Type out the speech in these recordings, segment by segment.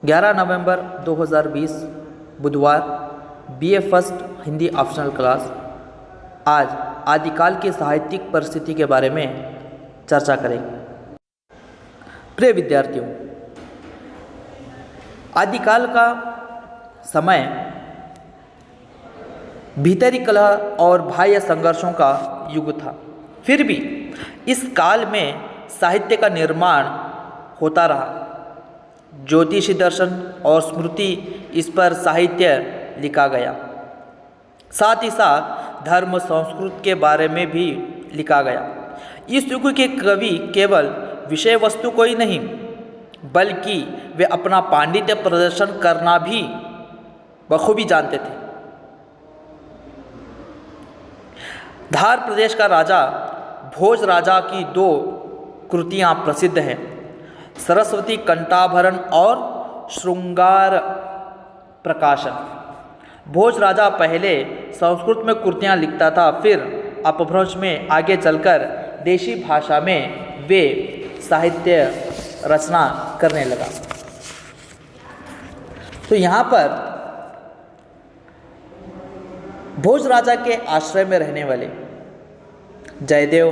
11 नवंबर 2020 बुधवार, BA first Hindi optional class. आज आदिकाल की साहित्यिक परिस्थिति के बारे में चर्चा करेंगे। प्रिय विद्यार्थियों, आदिकाल का समय भीतरी कलह और बाह्य संघर्षों का युग था। फिर भी इस काल में साहित्य का निर्माण होता रहा। ज्योतिषी दर्शन और स्मृति, इस पर साहित्य लिखा गया। साथ ही साथ धर्म संस्कृति के बारे में भी लिखा गया। इस युग के कवि केवल विषय वस्तु को ही नहीं, बल्कि वे अपना पांडित्य प्रदर्शन करना भी बखूबी जानते थे। धार प्रदेश का राजा भोज राजा की दो कृतियां प्रसिद्ध हैं, सरस्वती कंठाभरण और श्रृंगार प्रकाशन। भोज राजा पहले संस्कृत में कृतियां लिखता था, फिर अपभ्रंश में आगे चलकर देशी भाषा में वे साहित्य रचना करने लगा। तो यहाँ पर भोज राजा के आश्रय में रहने वाले जयदेव,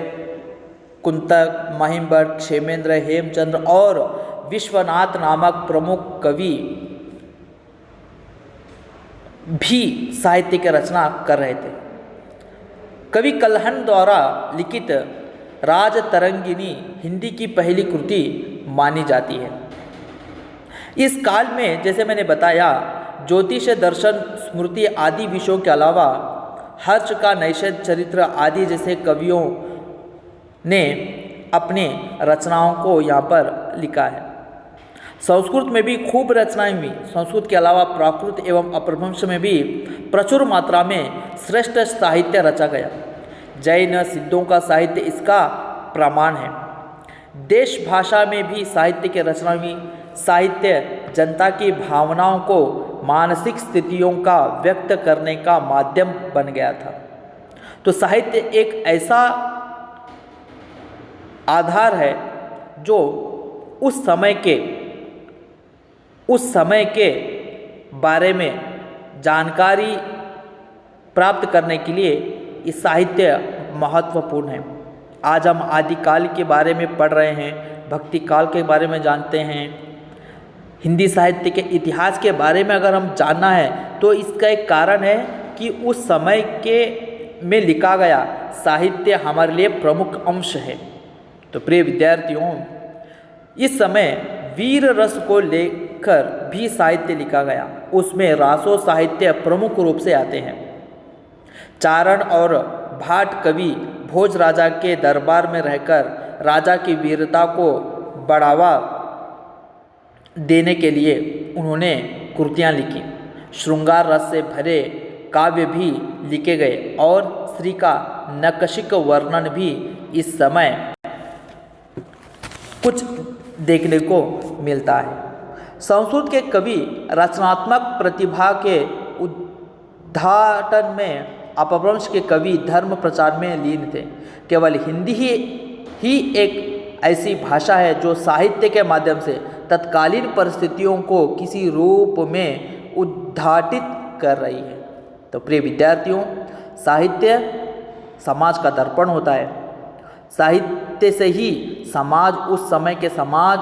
कुंतक, महिमभट्ट, क्षेमेंद्र, हेमचंद्र और विश्वनाथ नामक प्रमुख कवि भी साहित्य की रचना कर रहे थे। कवि कल्हण द्वारा लिखित राजतरंगिणी हिंदी की पहली कृति मानी जाती है। इस काल में, जैसे मैंने बताया, ज्योतिष, दर्शन, स्मृति आदि विषयों के अलावा हर्ष का नैषध चरित्र आदि जैसे कवियों ने अपने रचनाओं को यहाँ पर लिखा है। संस्कृत में भी खूब रचनाएं हुई। संस्कृत के अलावा प्राकृत एवं अपभ्रंश में भी प्रचुर मात्रा में श्रेष्ठ साहित्य रचा गया। जैन सिद्धों का साहित्य इसका प्रमाण है। देश भाषा में भी साहित्य की रचना हुई। साहित्य जनता की भावनाओं को, मानसिक स्थितियों का व्यक्त करने का माध्यम बन गया था। तो साहित्य एक ऐसा आधार है जो उस समय के बारे में जानकारी प्राप्त करने के लिए इस साहित्य महत्वपूर्ण है। आज हम आदिकाल के बारे में पढ़ रहे हैं, भक्ति काल के बारे में जानते हैं। हिंदी साहित्य के इतिहास के बारे में अगर हम जानना है तो इसका एक कारण है कि उस समय के में लिखा गया साहित्य हमारे लिए प्रमुख अंश है। तो प्रिय विद्यार्थियों, इस समय वीर रस को लेकर भी साहित्य लिखा गया। उसमें रासो साहित्य प्रमुख रूप से आते हैं। चारण और भाट कवि भोज राजा के दरबार में रहकर राजा की वीरता को बढ़ावा देने के लिए उन्होंने कृतियाँ लिखी। श्रृंगार रस से भरे काव्य भी लिखे गए और स्त्री का नकशिक वर्णन भी इस समय कुछ देखने को मिलता है। संस्कृत के कवि रचनात्मक प्रतिभा के उद्घाटन में अपभ्रंश के कवि धर्म प्रचार में लीन थे। केवल हिंदी ही एक ऐसी भाषा है जो साहित्य के माध्यम से तत्कालीन परिस्थितियों को किसी रूप में उद्घाटित कर रही है। तो प्रिय विद्यार्थियों, साहित्य समाज का दर्पण होता है। साहित्य से ही समाज, उस समय के समाज,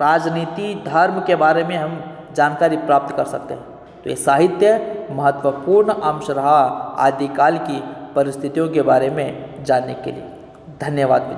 राजनीति, धर्म के बारे में हम जानकारी प्राप्त कर सकते हैं। तो ये साहित्य महत्वपूर्ण अंश रहा आदिकाल की परिस्थितियों के बारे में जानने के लिए। धन्यवाद विद्यार्थी।